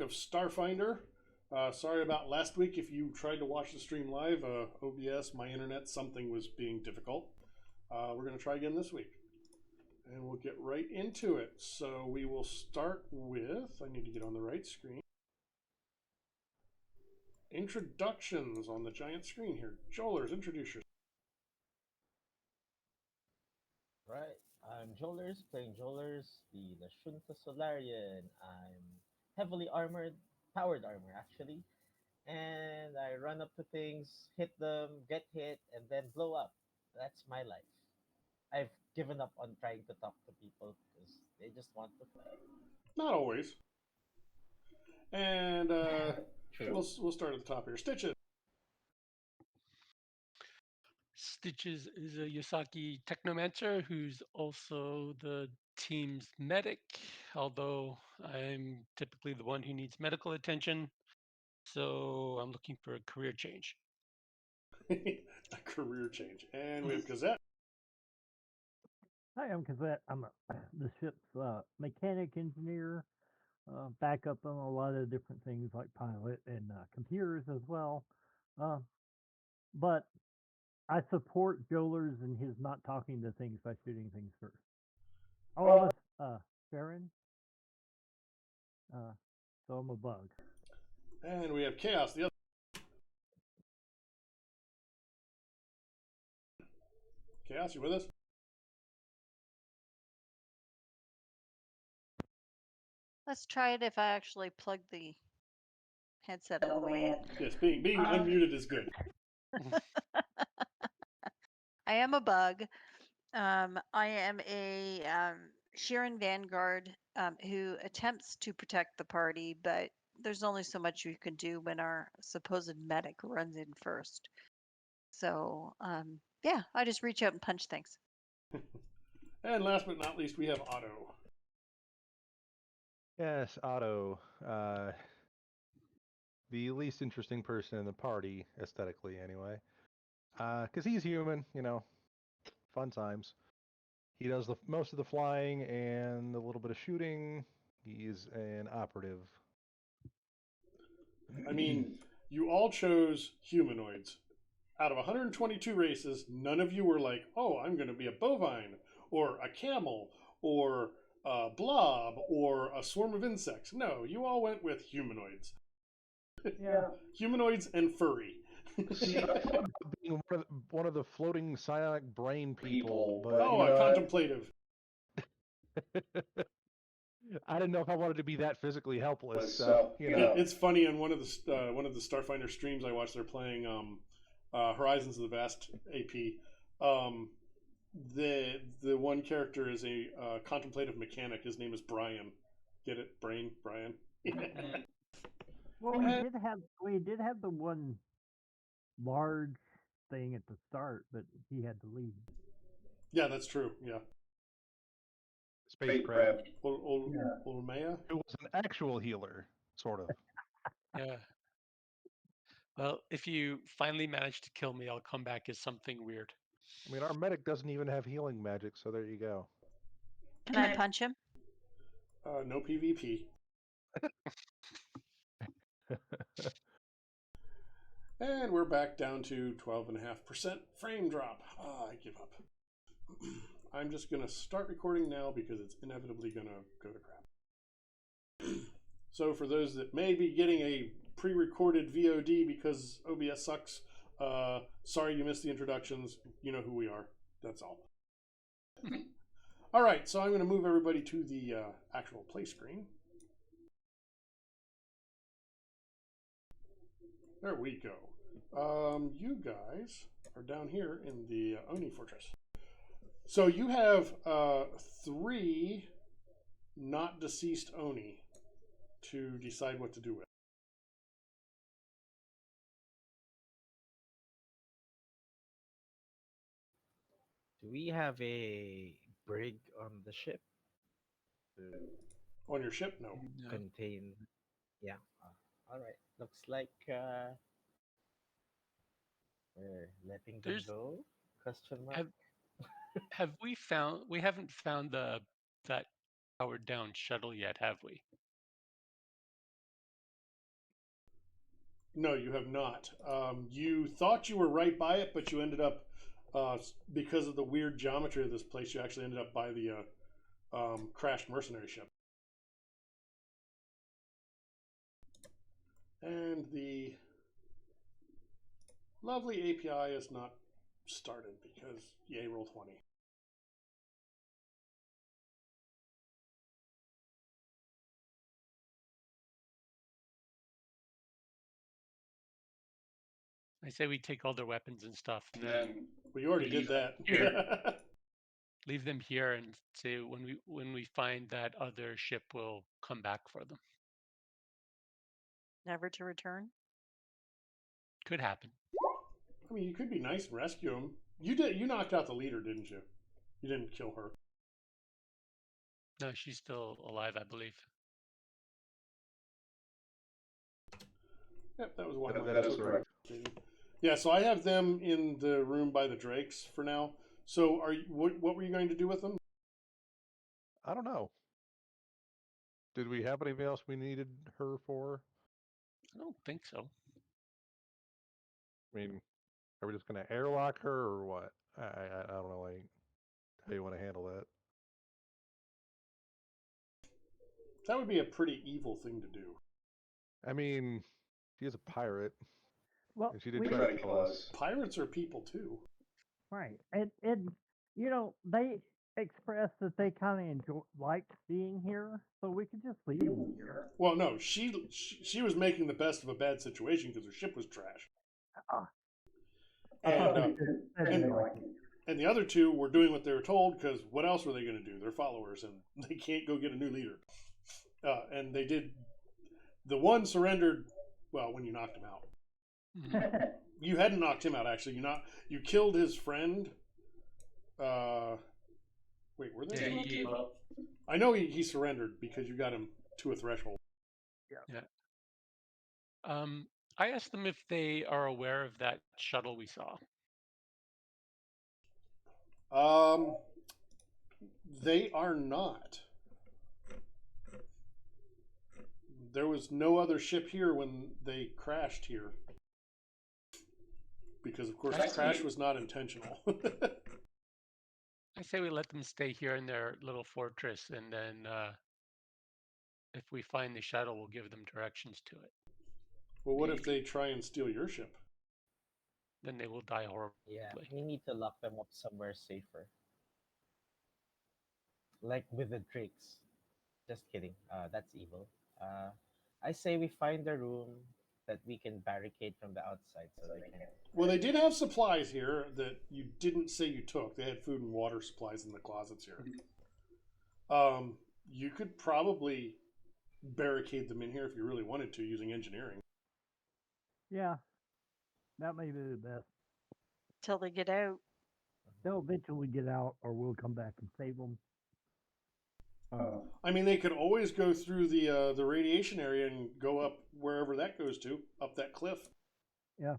of Starfinder. Sorry about last week. If you tried to watch the stream live, OBS, my internet, something was being difficult. We're going to try again this week. And we'll get right into it. So we will start with, I need to get on the right screen. Introductions on the giant screen here. Jolers, introduce yourself. Right, I'm Jolers, playing Jolers, the Nashunta Solarian. I'm heavily armored, powered armor actually, and I run up to things, hit them, get hit, and then blow up. That's my life. I've given up on trying to talk to people because they just want to fight. Not always. And True. we'll start at the top here. Stitches. Stitches is a Yosaki technomancer who's also the team's medic, although I'm typically the one who needs medical attention. So I'm looking for a career change. A career change. And we have Gazette. Hi, I'm Kazet. I'm the ship's mechanic engineer, backup on a lot of different things like pilot and computers as well. But I support Jolers and his not talking to things by shooting things first. Oh, I'm Farron. So I'm a bug. And we have Chaos, the other. Chaos, you with us? Let's try it if I actually plug the headset all the way in. Yes, being unmuted is good. I am a bug. I am a Sharon Vanguard who attempts to protect the party, but there's only so much you can do when our supposed medic runs in first. So, yeah, I just reach out and punch things. And last but not least, we have Otto. Yes, Otto. The least interesting person in the party, aesthetically anyway. Because he's human, fun times. He does most of the flying and a little bit of shooting. He's an operative. I mean, you all chose humanoids. Out of 122 races, none of you were like, oh, I'm going to be a bovine, or a camel, or a blob, or a swarm of insects. No, you all went with humanoids. Yeah. Humanoids and furry. Being one of the floating psionic brain people, but contemplative. I didn't know if I wanted to be that physically helpless. So, It's funny on one of the Starfinder streams I watched. They're playing Horizons of the Vast AP. The one character is a contemplative mechanic. His name is Brian. Get it, Brian? Well, we did have the one large thing at the start, but he had to leave. Yeah, that's true. Yeah. Spacecraft. Olmea? Who was an actual healer, sort of. Yeah. Well, if you finally manage to kill me, I'll come back as something weird. I mean, our medic doesn't even have healing magic, so there you go. Can I punch him? No PvP. And we're back down to 12.5% frame drop. I give up. I'm just going to start recording now because it's inevitably going to go to crap. So for those that may be getting a pre-recorded VOD because OBS sucks, sorry you missed the introductions. You know who we are. That's all. All right, so I'm going to move everybody to the actual play screen. There we go. You guys are down here in the Oni Fortress. So you have 3 not deceased Oni to decide what to do with. Do we have a brig on the ship to On your ship? No. contain? Yeah. All right. Looks like we're letting them go. Question mark. Have we found? We haven't found that powered down shuttle yet, have we? No, you have not. You thought you were right by it, but you ended up, because of the weird geometry of this place, you actually ended up by the crashed mercenary ship. And the lovely API is not started because yay, roll 20. I say we take all their weapons and stuff, and then Well, you already did that. Here. Leave them here, and say when we find that other ship, we'll come back for them. Never to return. Could happen. I mean, you could be nice and rescue him. You did. You knocked out the leader, didn't you? You didn't kill her. No, she's still alive, I believe. Yep, that was one. That is correct. Yeah, so I have them in the room by the drakes for now. So, what were you going to do with them? I don't know. Did we have anything else we needed her for? I don't think so. I mean, are we just going to airlock her or what? I don't know how you want to handle that. That would be a pretty evil thing to do. I mean, she is a pirate, Well, and she did try to kill us. Pirates are people too. right, and they expressed that they kind of liked being here, so we could just leave them here. Well, no, she was making the best of a bad situation because her ship was trash. And the other two were doing what they were told because what else were they going to do? They're followers and they can't go get a new leader. And they did. The one surrendered. Well, when you knocked him out, you hadn't knocked him out actually. You killed his friend. Wait, were there? Yeah, he gave up. I know he surrendered because you got him to a threshold. Yeah. I asked them if they are aware of that shuttle we saw. They are not. There was no other ship here when they crashed here. Because, of course, the crash was not intentional. I say we let them stay here in their little fortress, and then if we find the shuttle, we'll give them directions to it. Well, what if they try and steal your ship? Then they will die horribly. Yeah, we need to lock them up somewhere safer. Like with the drakes. Just kidding. That's evil. I say we find a room that we can barricade from the outside so they can. Well, they did have supplies here that you didn't say you took. They had food and water supplies in the closets here. You could probably barricade them in here if you really wanted to using engineering. Yeah, that may be the best. Till they get out. They'll eventually get out, or we'll come back and save them. I mean, they could always go through the radiation area and go up wherever that goes to, up that cliff. Yeah.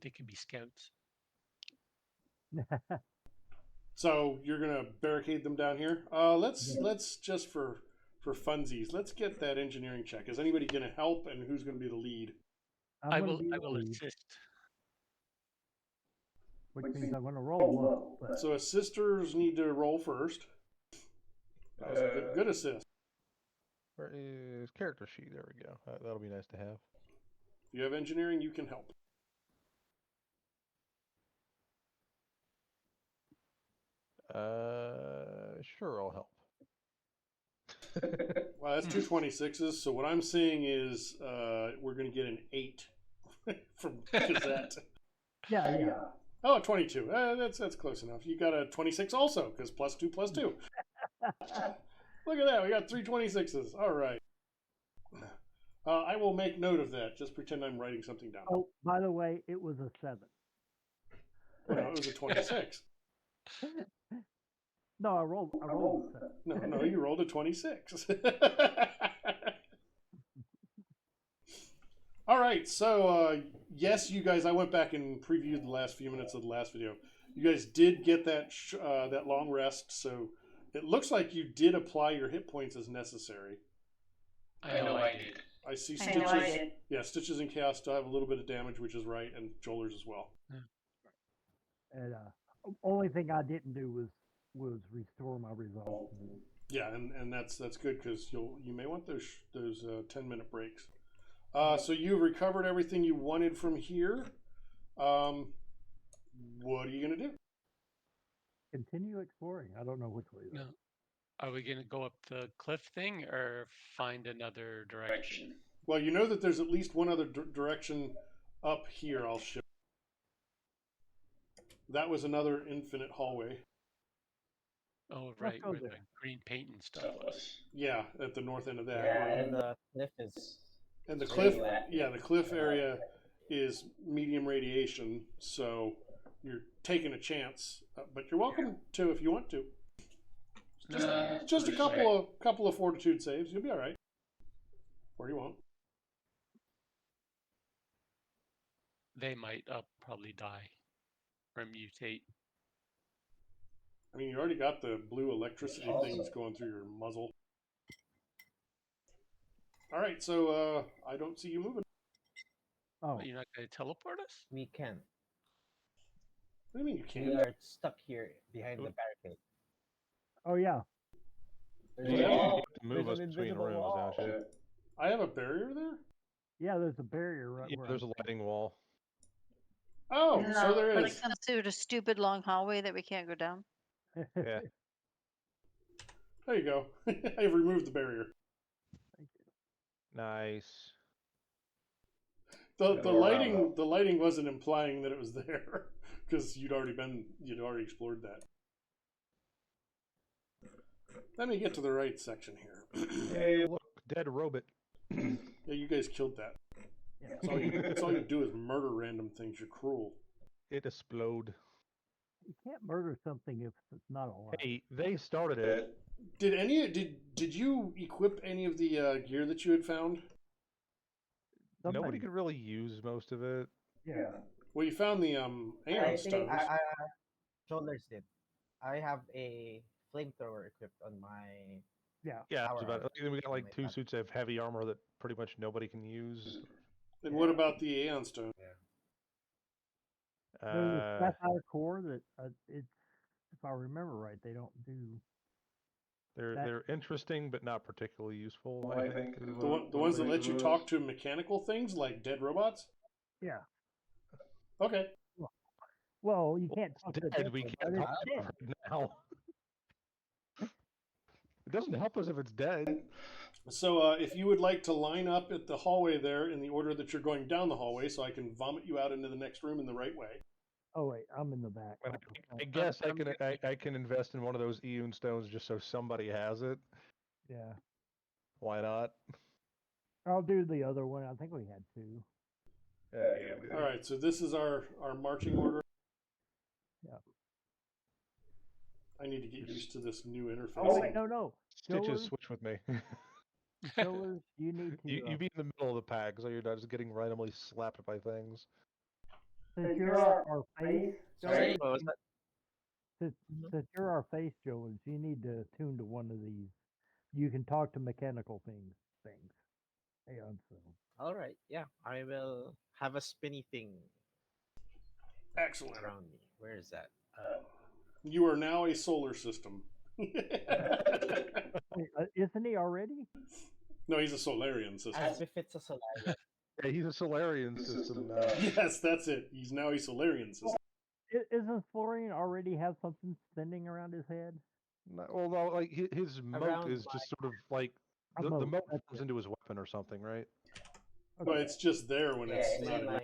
They could be scouts. So you're gonna barricade them down here. Let's just for funsies, let's get that engineering check. Is anybody gonna help, and who's gonna be the lead? I will assist. Which means I'm going to roll low. So assisters need to roll first. That was a good assist. Where is character sheet? There we go. That'll be nice to have. If you have engineering, you can help. Sure, I'll help. Well, that's two 26s. So what I'm seeing is we're going to get an 8 from Gazette. Yeah. Oh, 22. That's close enough. You got a 26 also, because +2 +2. Look at that. We got 3 26s. All right. I will make note of that. Just pretend I'm writing something down. Oh, by the way, it was a 7. Well, no, it was a 26. No, I rolled a 7. No, you rolled a 26. All right, so yes, you guys. I went back and previewed the last few minutes of the last video. You guys did get that that long rest, so it looks like you did apply your hit points as necessary. I know I did. I see I know I Stitches. did. Yeah, Stitches and Chaos still have a little bit of damage, which is right, and Joelers as well. And only thing I didn't do was restore my results. Yeah, and that's good because you may want those 10-minute breaks. So you've recovered everything you wanted from here. What are you gonna do? Continue exploring. I don't know which way. No. Are we going to go up the cliff thing or find another direction? Well, you know that there's at least one other direction up here. I'll show. That was another infinite hallway. Oh, Let's right, go where there. the green paint and stuff was. Yeah, at the north end of that. And the cliff is. And the it's cliff, really wet. yeah, the cliff area is medium radiation, so you're taking a chance. But you're welcome to if you want to. Just a couple of fortitude saves. You'll be all right. Or you won't. They might probably die or mutate. I mean, you already got the blue electricity things going through your muzzle. All right, so I don't see you moving. Oh, But you're not going to teleport us? We can. What do you mean you We can't? are stuck here behind the barricade. oh yeah. There's You a wall. have to move There's us an between invisible rooms, wall. don't you? I have a barrier there? Yeah, there's a barrier right Yeah, where there's a I'm lighting wall. Oh, so there But is. it comes through a stupid long hallway that we can't go down. Yeah. There you go. I've removed the barrier. Nice. The lighting wasn't implying that it was there because you'd already explored that. Let me get to the right section here. Hey, look, dead robot. Yeah, you guys killed that. Yeah. That's all you do is murder random things. You're cruel. It explode. You can't murder something if it's not alive. Hey, they started it. Did you equip any of the gear that you had found? Nobody could really use most of it. Yeah. Well, you found the Aeon stones. Shoulders did. I have a flamethrower equipped on my. Yeah. Yeah, Power it's about. armor. We got like My 2 weapon. suits of heavy armor that pretty much nobody can use. And what about the Aeon stone? There's a sapphire core that it's, if I remember right, they don't do. They're interesting, but not particularly useful. I think is The ones that let you talk to mechanical things like dead robots. Yeah. Okay. Well, you can't talk to dead. dead, We but can't it's talk to dead. it right now. It doesn't help us if it's dead. So if you would like to line up at the hallway there in the order that you're going down the hallway, so I can vomit you out into the next room in the right way. Oh wait, I'm in the back. And not the front. I guess I'm gonna I can invest in one of those Eun stones just so somebody has it. Yeah. Why not? I'll do the other one. I think we had two. Yeah. All right. So this is our marching order. Yeah. I need to get used to this new interface. Oh wait, no. Stitches, Joelers, switch with me. Joelers, you need to. you be in the middle of the pack, so you're not just getting randomly slapped by things. Since you're our face, Sorry, Joelers, what was that? since you're our face, Joelers, you need to tune to one of these. You can talk to mechanical things. Hey, so. All right, yeah, I will have a spinny thing Excellent. around me. Where is that? You are now a solar system. Wait, isn't he already? No, he's a Solarian system. As befits a Solarian. Yeah, he's a Solarian system now. Yes, that's it. He's now a Solarian system. Isn't Florian already have something spinning around his head? Well, no, like his moat Around is just sort of like A the moat, moat that's forms it. into his weapon or something, right? But it's just there when it's it's not. in my.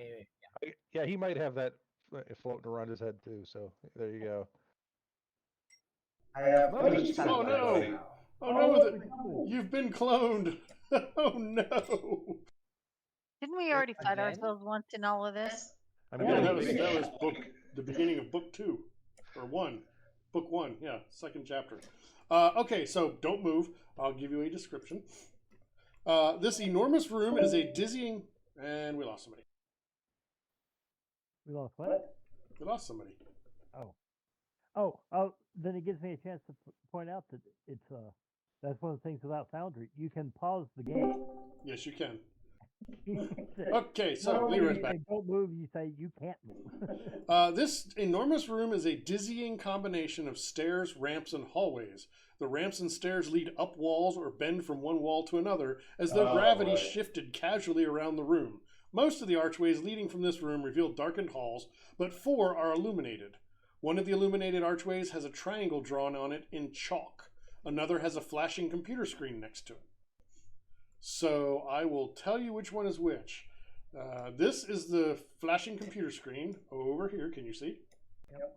Yeah, he might have that floating around his head too. So there you go. I have. No, three it's- Oh satellites no! now. Oh no! You've been cloned. Oh no! Didn't we already fight Again? ourselves once in all of this? I mean, Yeah, yeah, that was the beginning of book 2 or 1. Book 1, yeah, second chapter. Okay, so don't move. I'll give you a description. This enormous room is a dizzying, and we lost somebody. We lost what? We lost somebody. Oh. Then it gives me a chance to point out that That's one of the things about Foundry. You can pause the game. Yes, you can. You say- Okay, so not only Leroy's you back. say don't move, you say you can't move. This enormous room is a dizzying combination of stairs, ramps, and hallways. The ramps and stairs lead up walls or bend from one wall to another, as though gravity shifted casually around the room. Most of the archways leading from this room reveal darkened halls, but 4 are illuminated. One of the illuminated archways has a triangle drawn on it in chalk. Another has a flashing computer screen next to it. So I will tell you which one is which. This is the flashing computer screen over here. Can you see? Yep.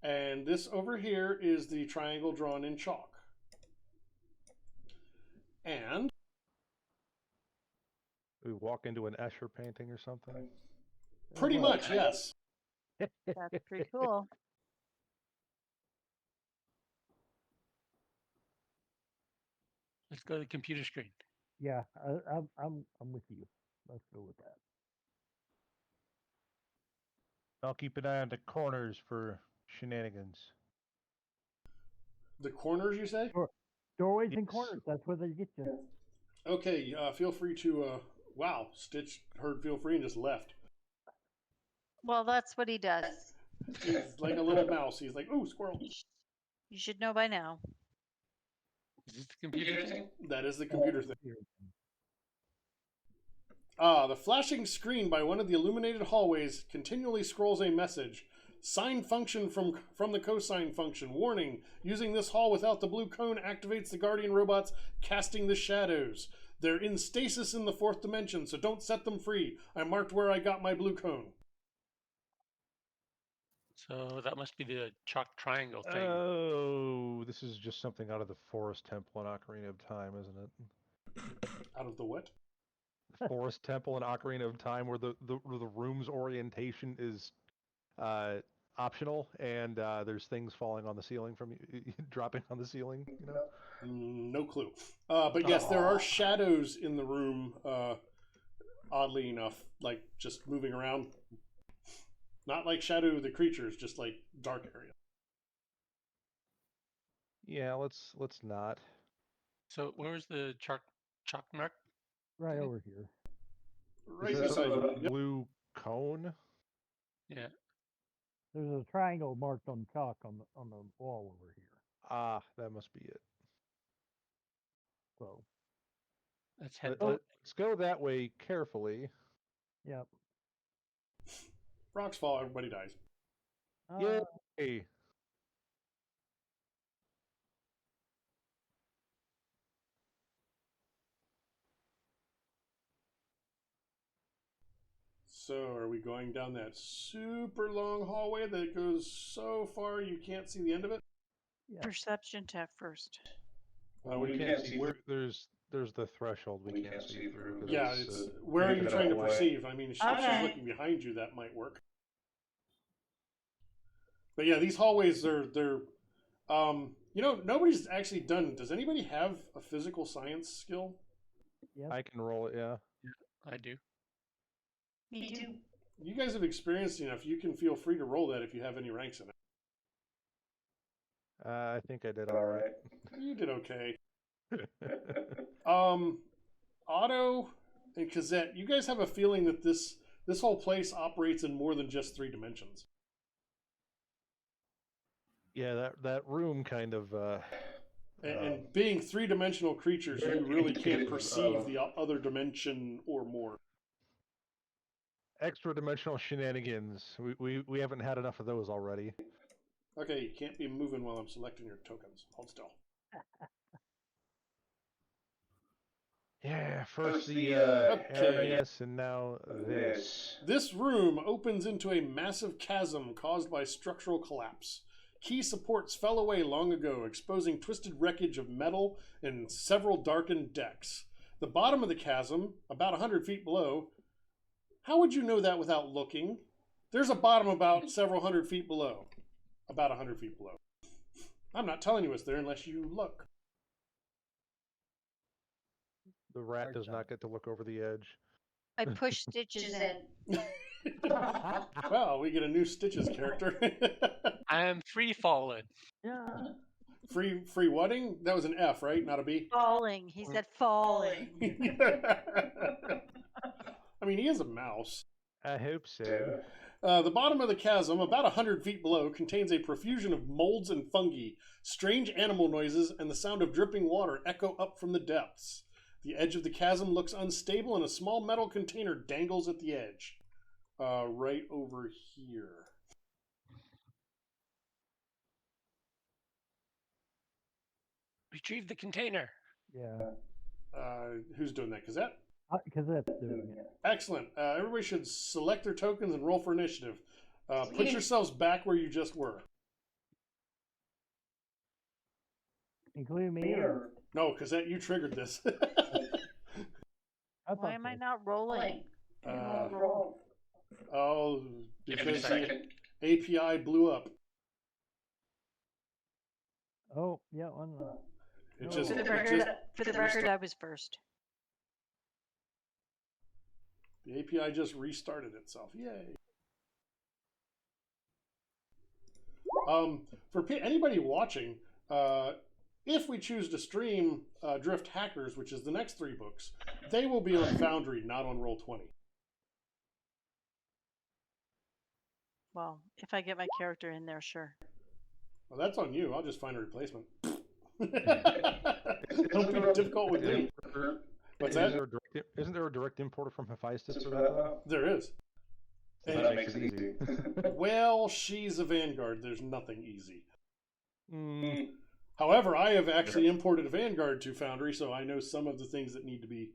And this over here is the triangle drawn in chalk. And We walk into an Escher painting or something. pretty much, yes. That's pretty cool. Let's go to the computer screen. Yeah, I'm with you. Let's go with that. I'll keep an eye on the corners for shenanigans. The corners, you say? Doorways and Yes. corners. That's where they get you. Okay, feel free to. Wow, Stitch heard feel free and just left. Well, that's what he does. He's like a little mouse. He's like, ooh, squirrel. You should know by now. Is this the computer thing? That is the computer thing. Here. The flashing screen by one of the illuminated hallways continually scrolls a message. Sign function from the cosine function. Warning, using this hall without the blue cone activates the Guardian robots casting the shadows. They're in stasis in the 4th dimension, so don't set them free. I marked where I got my blue cone. So that must be the chalk triangle thing. Oh, this is just something out of the Forest Temple in Ocarina of Time, isn't it? Out of the what? Forest Temple in Ocarina of Time, where the room's orientation is optional, and there's things falling on the ceiling from you, dropping on the ceiling. You know. No clue. But yes, there are shadows in the room, oddly enough, like just moving around. Not like Shadow the creatures, just like dark area. Yeah, let's not. So where's the chalk mark? Right over here. Right Is that beside sort you. of a Yep. blue cone? Yeah. There's a triangle marked on chalk on the wall over here. Ah, that must be it. So, Let's head. Let's go that way carefully. yep. Rocks fall, everybody dies. Yay! So, are we going down that super long hallway that goes so far you can't see the end of it? Yeah. Perception check first. We can't see. There's the threshold we can't see through. 'cause Yeah, it's where are you trying to perceive? I mean, if she's looking behind you, that might work. But yeah, these hallways they're nobody's actually done. Does anybody have a physical science skill? Yep. I can roll it. Yeah. I do. Me too. You guys have experienced enough. You can feel free to roll that if you have any ranks in it. I think I did all right. You did okay. Otto and Kazette, you guys have a feeling that this whole place operates in more than just 3 dimensions. Yeah, that room kind of. And being 3-dimensional creatures, you really can't perceive the other dimension or more. Extra dimensional shenanigans. We haven't had enough of those already. Okay, you can't be moving while I'm selecting your tokens. Hold still. Yeah, first the okay. NES and now this. This room opens into a massive chasm caused by structural collapse. Key supports fell away long ago, exposing twisted wreckage of metal and several darkened decks. The bottom of the chasm, about 100 feet below, how would you know that without looking? There's a bottom about several hundred feet below. About 100 feet below. I'm not telling you it's there unless you look. The rat does not get to look over the edge. I push Stitches in. Well, we get a new Stitches character. I am free falling. Yeah. Free whatting? That was an F, right? Not a B? Falling. He said falling. I mean, he is a mouse. I hope so. The bottom of the chasm, about 100 feet below, contains a profusion of molds and fungi. Strange animal noises and the sound of dripping water echo up from the depths. The edge of the chasm looks unstable, and a small metal container dangles at the edge. Right over here. Retrieve the container. Yeah. Who's doing that? Cassette? Because that's doing it. Excellent. Everybody should select their tokens and roll for initiative. Put yourselves back where you just were. Including me? Or? No, Cassette, you triggered this. Why am I not rolling? Because the API blew up. Oh, yeah, one. For the record, I was first. The API just restarted itself. Yay. For anybody watching, if we choose to stream Drift Hackers, which is the next 3 books, they will be on Foundry, not on Roll20. Well, if I get my character in there, sure. Well, that's on you. I'll just find a replacement. Don't be difficult with me. What's that? Isn't there a direct importer from Hephaestus for that, though? There is. So that makes it easy. Well, she's a Vanguard. There's nothing easy. Mm. However, I have actually imported a Vanguard to Foundry, so I know some of the things that need to be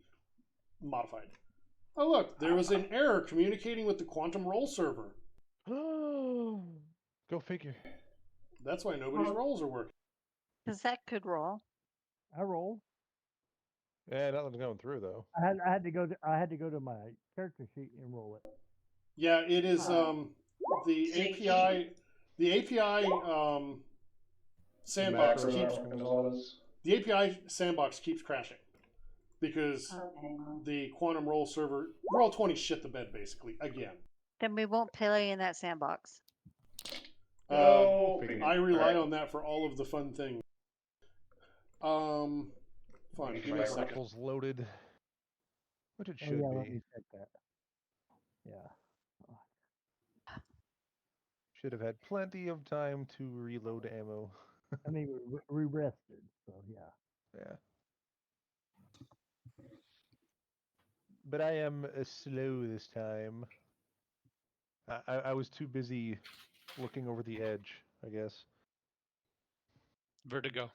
modified. Oh, look, there was an error communicating with the Quantum Roll server. Go figure. That's why nobody's rolls are working. Because that could roll. I rolled. Yeah, nothing's going through though. I had to go to my character sheet and roll it. Yeah, it is the API. The API sandbox keeps crashing because the Quantum Roll server Roll20 shit the bed basically again. Then we won't play in that sandbox. I rely on that for all of the fun things. Fine. Give me a second. Rifle's loaded, which it should yeah, let be. me check that. Yeah. Should have had plenty of time to reload ammo. I mean, we rested, so yeah. Yeah. But I am slow this time. I was too busy looking over the edge, I guess. Vertigo.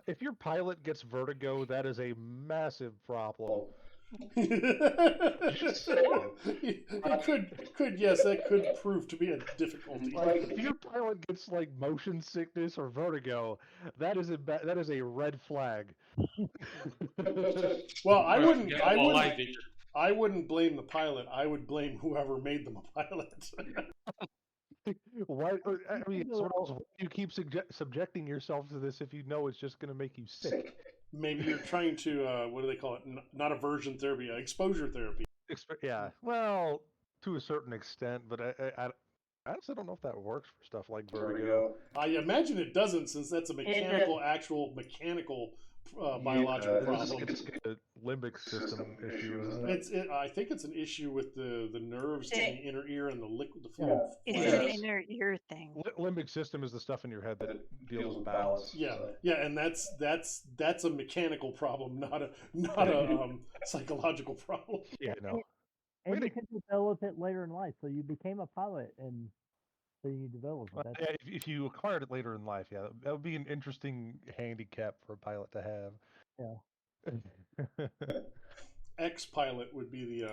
If your pilot gets vertigo, that is a massive problem. That could prove to be a difficulty. Like if your pilot gets like motion sickness or vertigo, that is a red flag. Well, I wouldn't blame the pilot. I would blame whoever made them a pilot. Why? I mean, why do you keep subjecting yourself to this if you know it's just going to make you sick? Maybe you're trying to what do they call it? Not aversion therapy, exposure therapy. Yeah, well, to a certain extent, but I honestly don't know if that works for stuff like vertigo. I imagine it doesn't, since that's a mechanical biological problem. It's a limbic system issue, isn't it? I think it's an issue with the nerves in the inner ear and the fluid. It's an inner ear thing. Limbic system is the stuff in your head that deals with balance. Yeah, yeah, and that's a mechanical problem, not a psychological problem. Yeah, no. And you can develop it later in life. So you became a pilot, and so you develop it. Yeah, if you acquired it later in life, yeah, that would be an interesting handicap for a pilot to have. Yeah. Ex-pilot would be